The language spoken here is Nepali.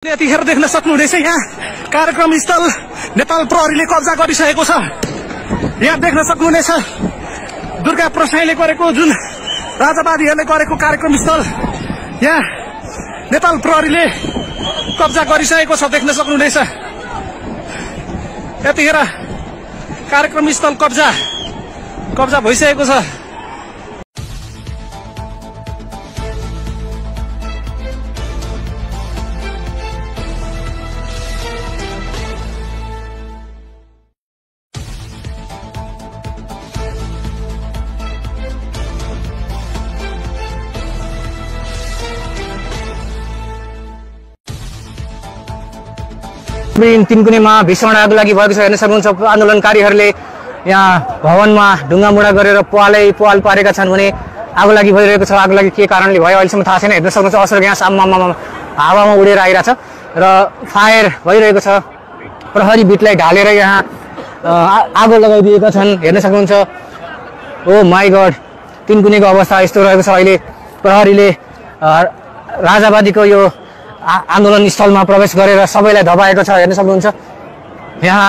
यतिखेर देख्न सक्नुहुनेछ यहाँ कार्यक्रम स्थल नेपाल प्रहरीले कब्जा गरिसकेको छ। यहाँ देख्न सक्नुहुनेछ दुर्गा प्रसाईले गरेको जुन राजावादीहरूले गरेको कार्यक्रम स्थल यहाँ नेपाल प्रहरीले कब्जा गरिसकेको छ। देख्न सक्नुहुनेछ यतिखेर कार्यक्रम स्थल कब्जा भइसकेको छ। तिनकुनेमा भीषण आगो लागि भएको छ। हेर्न सक्नुहुन्छ आन्दोलनकारीहरूले यहाँ भवनमा ढुङ्गामुढा गरेर पाल पारेका छन् भने आगो लागि भइरहेको छ। आगो लागि के कारणले भयो अहिलेसम्म थाहा छैन। हेर्न सक्नुहुन्छ असर ग्यास हावामा उडेर आइरहेछ र फायर भइरहेको छ। प्रहरी बिटलाई ढालेर यहाँ आगो लगाइदिएका छन्। हेर्न सक्नुहुन्छ ओ माई गड, तिनकुनेको अवस्था यस्तो रहेको छ। अहिले प्रहरीले राजावादीको यो आन्दोलन स्थलमा प्रवेश गरेर सबैलाई धपाएको छ। हेर्न सक्नुहुन्छ यहाँ